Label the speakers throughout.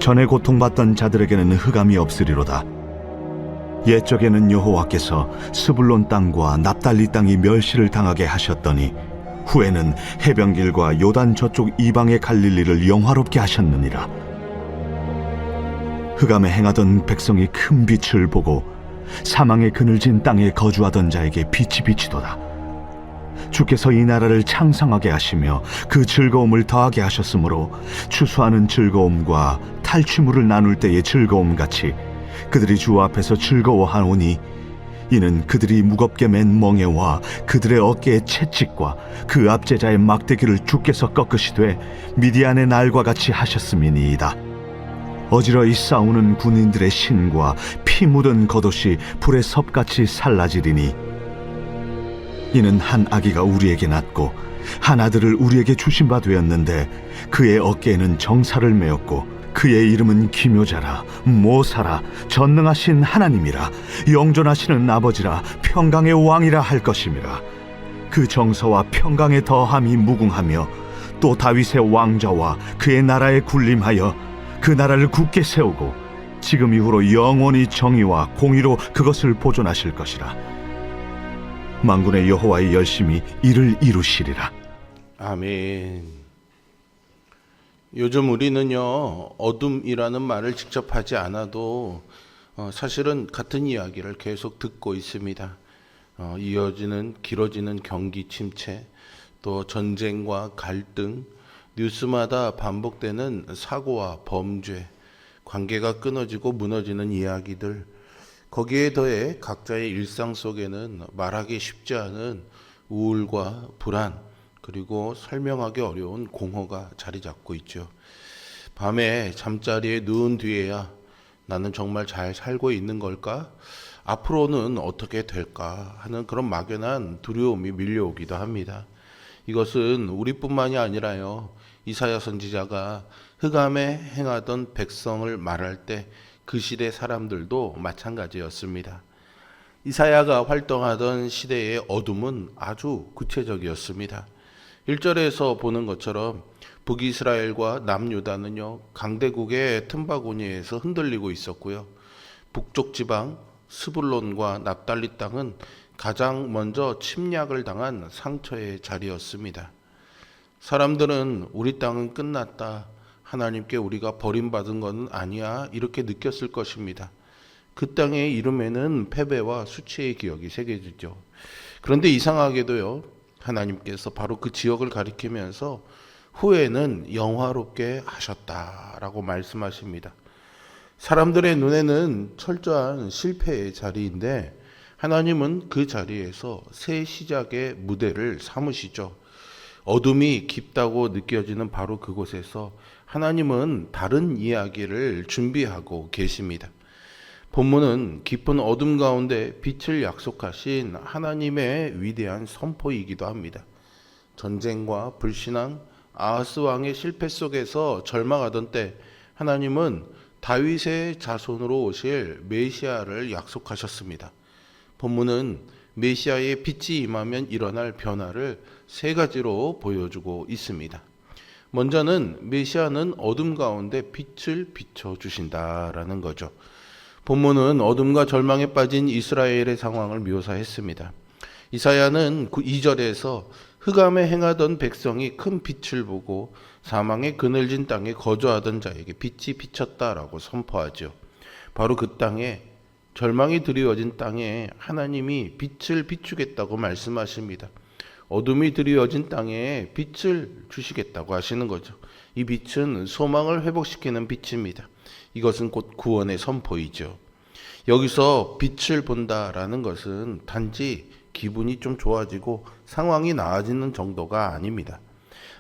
Speaker 1: 전에 고통받던 자들에게는 흑암이 없으리로다. 옛적에는 여호와께서 스불론 땅과 납달리 땅이 멸시를 당하게 하셨더니 후에는 해변길과 요단 저쪽 이방의 갈릴리를 영화롭게 하셨느니라. 흑암에 행하던 백성이 큰 빛을 보고 사망의 그늘진 땅에 거주하던 자에게 빛이 비치도다. 주께서 이 나라를 창성하게 하시며 그 즐거움을 더하게 하셨으므로 추수하는 즐거움과 탈취물을 나눌 때의 즐거움 같이 그들이 주 앞에서 즐거워하오니, 이는 그들이 무겁게 맨 멍에와 그들의 어깨의 채찍과 그 압제자의 막대기를 주께서 꺾으시되 미디안의 날과 같이 하셨음이니이다. 어지러이 싸우는 군인들의 신과 피 묻은 겉옷이 불의 섭같이 살라지리니, 이는 한 아기가 우리에게 낳고 한 아들을 우리에게 주신 바 되었는데 그의 어깨에는 정사를 메었고 그의 이름은 기묘자라, 모사라, 전능하신 하나님이라, 영존하시는 아버지라, 평강의 왕이라 할 것임이라. 그 정서와 평강의 더함이 무궁하며 또 다윗의 왕좌와 그의 나라에 군림하여 그 나라를 굳게 세우고 지금 이후로 영원히 정의와 공의로 그것을 보존하실 것이라. 만군의 여호와의 열심히 이를 이루시리라.
Speaker 2: 아멘. 요즘 우리는요, 어둠이라는 말을 직접 하지 않아도 사실은 같은 이야기를 계속 듣고 있습니다. 이어지는 길어지는 경기 침체, 또 전쟁과 갈등, 뉴스마다 반복되는 사고와 범죄, 관계가 끊어지고 무너지는 이야기들, 거기에 더해 각자의 일상 속에는 말하기 쉽지 않은 우울과 불안, 그리고 설명하기 어려운 공허가 자리 잡고 있죠. 밤에 잠자리에 누운 뒤에야 나는 정말 잘 살고 있는 걸까? 앞으로는 어떻게 될까? 하는 그런 막연한 두려움이 밀려오기도 합니다. 이것은 우리뿐만이 아니라요, 이사야 선지자가 흑암에 행하던 백성을 말할 때 그 시대 사람들도 마찬가지였습니다. 이사야가 활동하던 시대의 어둠은 아주 구체적이었습니다. 1절에서 보는 것처럼 북이스라엘과 남유다는요, 강대국의 틈바구니에서 흔들리고 있었고요. 북쪽 지방 스불론과 납달리 땅은 가장 먼저 침략을 당한 상처의 자리였습니다. 사람들은 우리 땅은 끝났다, 하나님께 우리가 버림받은 건 아니야, 이렇게 느꼈을 것입니다. 그 땅의 이름에는 패배와 수치의 기억이 새겨지죠. 그런데 이상하게도요, 하나님께서 바로 그 지역을 가리키면서 후에는 영화롭게 하셨다라고 말씀하십니다. 사람들의 눈에는 철저한 실패의 자리인데 하나님은 그 자리에서 새 시작의 무대를 삼으시죠. 어둠이 깊다고 느껴지는 바로 그곳에서 하나님은 다른 이야기를 준비하고 계십니다. 본문은 깊은 어둠 가운데 빛을 약속하신 하나님의 위대한 선포이기도 합니다. 전쟁과 불신앙, 아하스 왕의 실패 속에서 절망하던 때 하나님은 다윗의 자손으로 오실 메시아를 약속하셨습니다. 본문은 메시아의 빛이 임하면 일어날 변화를 세 가지로 보여주고 있습니다. 먼저는 메시아는 어둠 가운데 빛을 비춰주신다라는 거죠. 본문은 어둠과 절망에 빠진 이스라엘의 상황을 묘사했습니다. 이사야는 2절에서 흑암에 행하던 백성이 큰 빛을 보고 사망의 그늘진 땅에 거주하던 자에게 빛이 비쳤다라고 선포하죠. 바로 그 땅에, 절망이 드리워진 땅에 하나님이 빛을 비추겠다고 말씀하십니다. 어둠이 드리워진 땅에 빛을 주시겠다고 하시는 거죠. 이 빛은 소망을 회복시키는 빛입니다. 이것은 곧 구원의 선포이죠. 여기서 빛을 본다라는 것은 단지 기분이 좀 좋아지고 상황이 나아지는 정도가 아닙니다.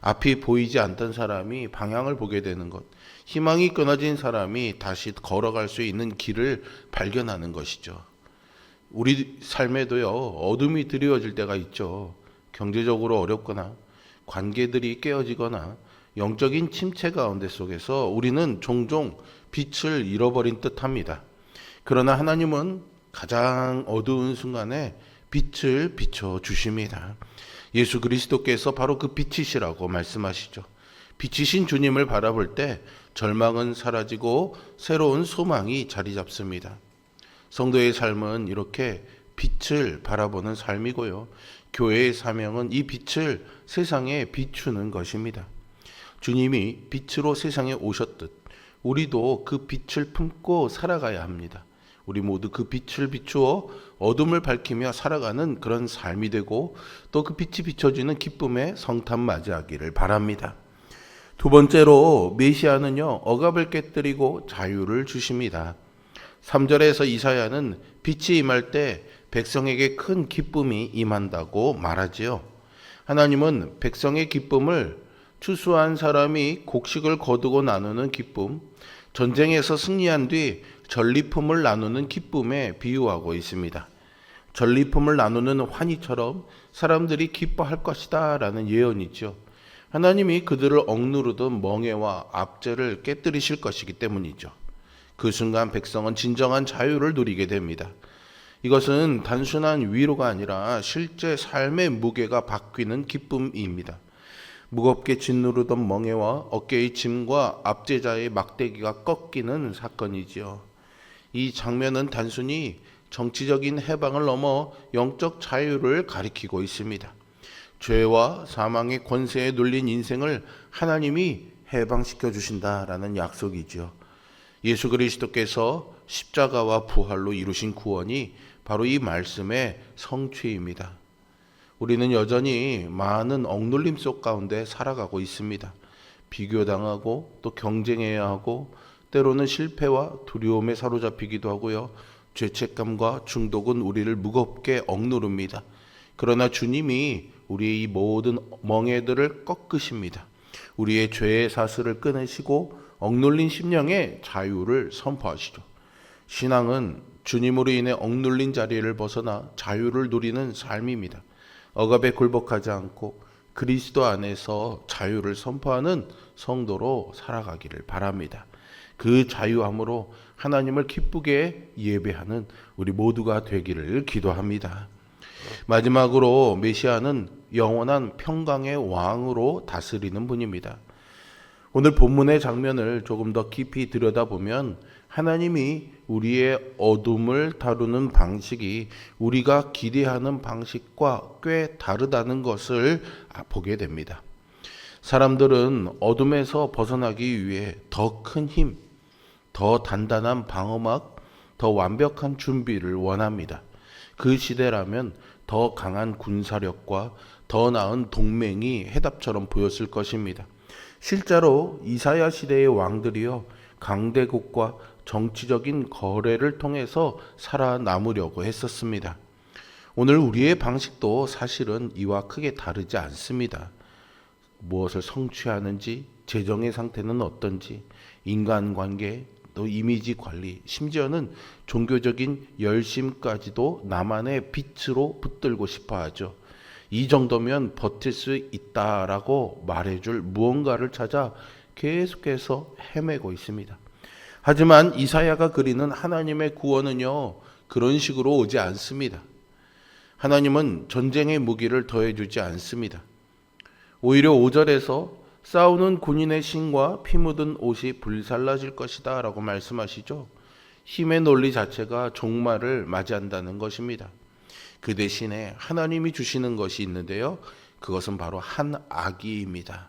Speaker 2: 앞이 보이지 않던 사람이 방향을 보게 되는 것, 희망이 끊어진 사람이 다시 걸어갈 수 있는 길을 발견하는 것이죠. 우리 삶에도요, 어둠이 드리워질 때가 있죠. 경제적으로 어렵거나 관계들이 깨어지거나 영적인 침체 가운데 속에서 우리는 종종 빛을 잃어버린 듯합니다. 그러나 하나님은 가장 어두운 순간에 빛을 비춰주십니다. 예수 그리스도께서 바로 그 빛이시라고 말씀하시죠. 빛이신 주님을 바라볼 때 절망은 사라지고 새로운 소망이 자리 잡습니다. 성도의 삶은 이렇게 빛을 바라보는 삶이고요. 교회의 사명은 이 빛을 세상에 비추는 것입니다. 주님이 빛으로 세상에 오셨듯 우리도 그 빛을 품고 살아가야 합니다. 우리 모두 그 빛을 비추어 어둠을 밝히며 살아가는 그런 삶이 되고 또 그 빛이 비춰지는 기쁨의 성탄 맞이하기를 바랍니다. 두 번째로 메시아는요, 억압을 깨뜨리고 자유를 주십니다. 3절에서 이사야는 빛이 임할 때 백성에게 큰 기쁨이 임한다고 말하지요. 하나님은 백성의 기쁨을 추수한 사람이 곡식을 거두고 나누는 기쁨, 전쟁에서 승리한 뒤 전리품을 나누는 기쁨에 비유하고 있습니다. 전리품을 나누는 환희처럼 사람들이 기뻐할 것이다 라는 예언이죠. 하나님이 그들을 억누르던 멍에와 압제를 깨뜨리실 것이기 때문이죠. 그 순간 백성은 진정한 자유를 누리게 됩니다. 이것은 단순한 위로가 아니라 실제 삶의 무게가 바뀌는 기쁨입니다. 무겁게 짓누르던 멍에와 어깨의 짐과 압제자의 막대기가 꺾이는 사건이지요. 이 장면은 단순히 정치적인 해방을 넘어 영적 자유를 가리키고 있습니다. 죄와 사망의 권세에 눌린 인생을 하나님이 해방시켜 주신다라는 약속이죠. 예수 그리스도께서 십자가와 부활로 이루신 구원이 바로 이 말씀의 성취입니다. 우리는 여전히 많은 억눌림 속 가운데 살아가고 있습니다. 비교당하고 또 경쟁해야 하고 때로는 실패와 두려움에 사로잡히기도 하고요. 죄책감과 중독은 우리를 무겁게 억누릅니다. 그러나 주님이 우리의 이 모든 멍에들을 꺾으십니다. 우리의 죄의 사슬을 끊으시고 억눌린 심령의 자유를 선포하시죠. 신앙은 주님으로 인해 억눌린 자리를 벗어나 자유를 누리는 삶입니다. 억압에 굴복하지 않고 그리스도 안에서 자유를 선포하는 성도로 살아가기를 바랍니다. 그 자유함으로 하나님을 기쁘게 예배하는 우리 모두가 되기를 기도합니다. 마지막으로 메시아는 영원한 평강의 왕으로 다스리는 분입니다. 오늘 본문의 장면을 조금 더 깊이 들여다보면 하나님이 우리의 어둠을 다루는 방식이 우리가 기대하는 방식과 꽤 다르다는 것을 보게 됩니다. 사람들은 어둠에서 벗어나기 위해 더 큰 힘, 더 단단한 방어막, 더 완벽한 준비를 원합니다. 그 시대라면 더 강한 군사력과 더 나은 동맹이 해답처럼 보였을 것입니다. 실제로 이사야 시대의 왕들이요, 강대국과 정치적인 거래를 통해서 살아남으려고 했었습니다. 오늘 우리의 방식도 사실은 이와 크게 다르지 않습니다. 무엇을 성취하는지, 재정의 상태는 어떤지, 인간관계, 또 이미지 관리, 심지어는 종교적인 열심까지도 나만의 빛으로 붙들고 싶어 하죠. 이 정도면 버틸 수 있다라고 말해줄 무언가를 찾아 계속해서 헤매고 있습니다. 하지만 이사야가 그리는 하나님의 구원은요, 그런 식으로 오지 않습니다. 하나님은 전쟁의 무기를 더해주지 않습니다. 오히려 5절에서 싸우는 군인의 신과 피 묻은 옷이 불살라질 것이다 라고 말씀하시죠. 힘의 논리 자체가 종말을 맞이한다는 것입니다. 그 대신에 하나님이 주시는 것이 있는데요, 그것은 바로 한 아기입니다.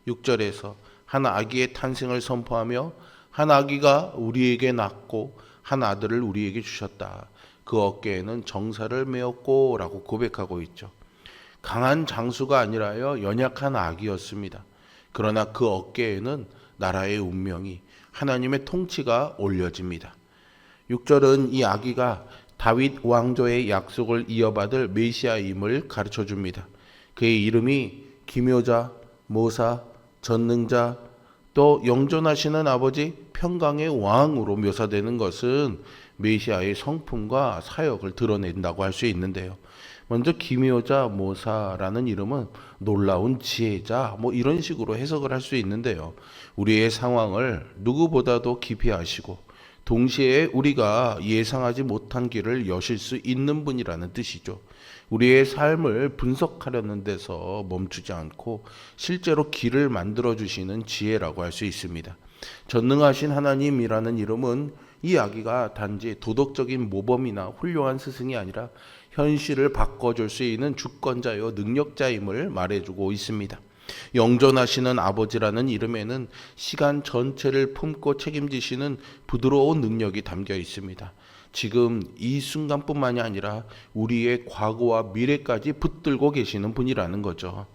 Speaker 2: 6절에서 한 아기의 탄생을 선포하며 한 아기가 우리에게 낳고 한 아들을 우리에게 주셨다. 그 어깨에는 정사를 메었고 라고 고백하고 있죠. 강한 장수가 아니라요, 연약한 아기였습니다. 그러나 그 어깨에는 나라의 운명이, 하나님의 통치가 올려집니다. 6절은 이 아기가 다윗 왕조의 약속을 이어받을 메시아임을 가르쳐 줍니다. 그의 이름이 기묘자, 모사, 전능자, 또 영존하시는 아버지, 평강의 왕으로 묘사되는 것은 메시아의 성품과 사역을 드러낸다고 할 수 있는데요. 먼저 기묘자, 모사라는 이름은 놀라운 지혜자, 이런 식으로 해석을 할 수 있는데요. 우리의 상황을 누구보다도 깊이 아시고 동시에 우리가 예상하지 못한 길을 여실 수 있는 분이라는 뜻이죠. 우리의 삶을 분석하려는 데서 멈추지 않고 실제로 길을 만들어 주시는 지혜라고 할 수 있습니다. 전능하신 하나님이라는 이름은 이 아기가 단지 도덕적인 모범이나 훌륭한 스승이 아니라 현실을 바꿔줄 수 있는 주권자요 능력자임을 말해주고 있습니다. 영존하시는 아버지라는 이름에는 시간 전체를 품고 책임지시는 부드러운 능력이 담겨 있습니다. 지금 이 순간뿐만이 아니라 우리의 과거와 미래까지 붙들고 계시는 분이라는 거죠.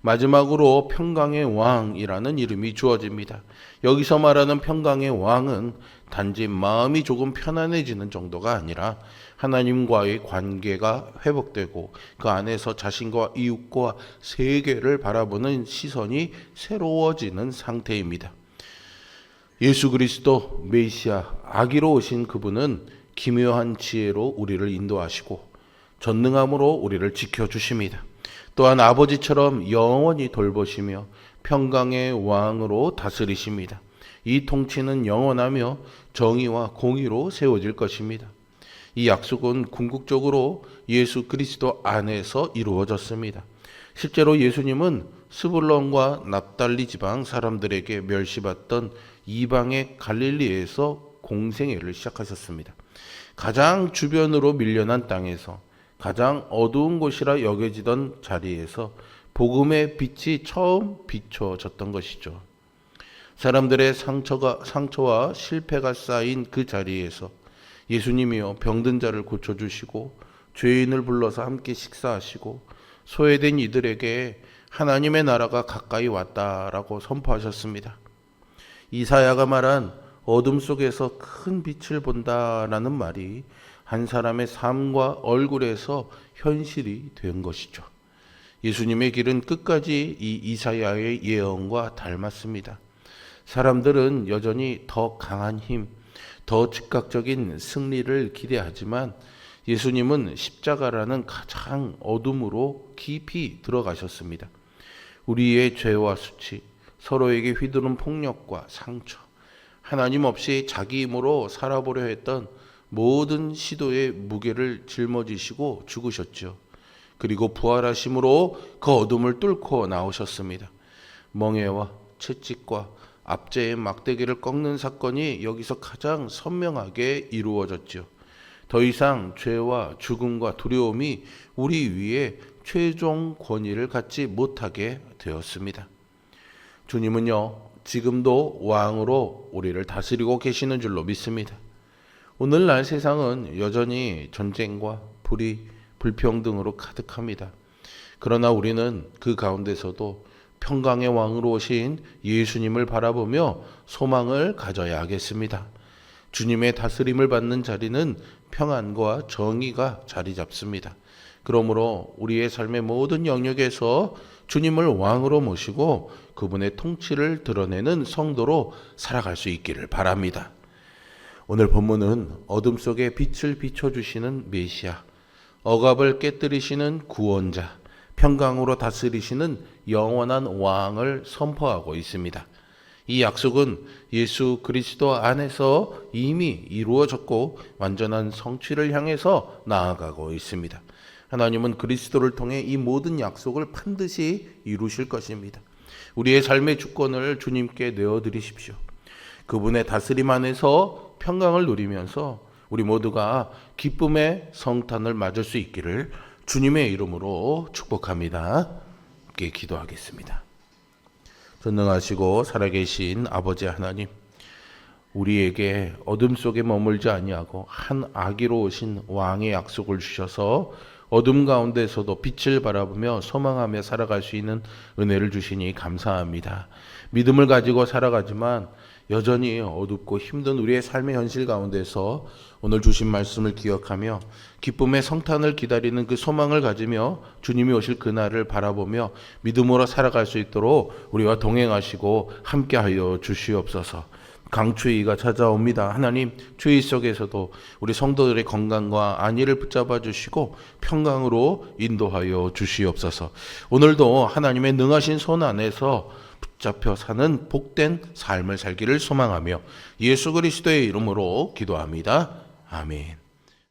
Speaker 2: 마지막으로 평강의 왕이라는 이름이 주어집니다. 여기서 말하는 평강의 왕은 단지 마음이 조금 편안해지는 정도가 아니라 하나님과의 관계가 회복되고 그 안에서 자신과 이웃과 세계를 바라보는 시선이 새로워지는 상태입니다. 예수 그리스도 메시아 아기로 오신 그분은 기묘한 지혜로 우리를 인도하시고 전능함으로 우리를 지켜주십니다. 또한 아버지처럼 영원히 돌보시며 평강의 왕으로 다스리십니다. 이 통치는 영원하며 정의와 공의로 세워질 것입니다. 이 약속은 궁극적으로 예수 그리스도 안에서 이루어졌습니다. 실제로 예수님은 스불론과 납달리 지방 사람들에게 멸시받던 이방의 갈릴리에서 공생애를 시작하셨습니다. 가장 주변으로 밀려난 땅에서 가장 어두운 곳이라 여겨지던 자리에서 복음의 빛이 처음 비춰졌던 것이죠. 사람들의 상처와 실패가 쌓인 그 자리에서 예수님이요 병든 자를 고쳐주시고 죄인을 불러서 함께 식사하시고 소외된 이들에게 하나님의 나라가 가까이 왔다라고 선포하셨습니다. 이사야가 말한 어둠 속에서 큰 빛을 본다라는 말이 한 사람의 삶과 얼굴에서 현실이 된 것이죠. 예수님의 길은 끝까지 이 이사야의 예언과 닮았습니다. 사람들은 여전히 더 강한 힘, 더 즉각적인 승리를 기대하지만 예수님은 십자가라는 가장 어둠으로 깊이 들어가셨습니다. 우리의 죄와 수치, 서로에게 휘두른 폭력과 상처, 하나님 없이 자기 힘으로 살아보려 했던 모든 시도의 무게를 짊어지시고 죽으셨죠. 그리고 부활하심으로 그 어둠을 뚫고 나오셨습니다. 멍해와 채찍과 압제의 막대기를 꺾는 사건이 여기서 가장 선명하게 이루어졌죠. 더 이상 죄와 죽음과 두려움이 우리 위에 최종 권위를 갖지 못하게 되었습니다. 주님은요, 지금도 왕으로 우리를 다스리고 계시는 줄로 믿습니다. 오늘날 세상은 여전히 전쟁과 불의, 불평등으로 가득합니다. 그러나 우리는 그 가운데서도 평강의 왕으로 오신 예수님을 바라보며 소망을 가져야 하겠습니다. 주님의 다스림을 받는 자리는 평안과 정의가 자리 잡습니다. 그러므로 우리의 삶의 모든 영역에서 주님을 왕으로 모시고 그분의 통치를 드러내는 성도로 살아갈 수 있기를 바랍니다. 오늘 본문은 어둠 속에 빛을 비춰주시는 메시아, 억압을 깨뜨리시는 구원자, 평강으로 다스리시는 영원한 왕을 선포하고 있습니다. 이 약속은 예수 그리스도 안에서 이미 이루어졌고 완전한 성취를 향해서 나아가고 있습니다. 하나님은 그리스도를 통해 이 모든 약속을 반드시 이루실 것입니다. 우리의 삶의 주권을 주님께 내어드리십시오. 그분의 다스림 안에서 평강을 누리면서 우리 모두가 기쁨의 성탄을 맞을 수 있기를 주님의 이름으로 축복합니다. 함께 기도하겠습니다. 전능하시고 살아계신 아버지 하나님, 우리에게 어둠 속에 머물지 아니하고 한 아기로 오신 왕의 약속을 주셔서 어둠 가운데서도 빛을 바라보며 소망하며 살아갈 수 있는 은혜를 주시니 감사합니다. 믿음을 가지고 살아가지만 여전히 어둡고 힘든 우리의 삶의 현실 가운데서 오늘 주신 말씀을 기억하며 기쁨의 성탄을 기다리는 그 소망을 가지며 주님이 오실 그날을 바라보며 믿음으로 살아갈 수 있도록 우리와 동행하시고 함께하여 주시옵소서. 강추위가 찾아옵니다. 하나님, 추위 속에서도 우리 성도들의 건강과 안위를 붙잡아 주시고 평강으로 인도하여 주시옵소서. 오늘도 하나님의 능하신 손 안에서 붙잡혀 사는 복된 삶을 살기를 소망하며 예수 그리스도의 이름으로 기도합니다. 아멘.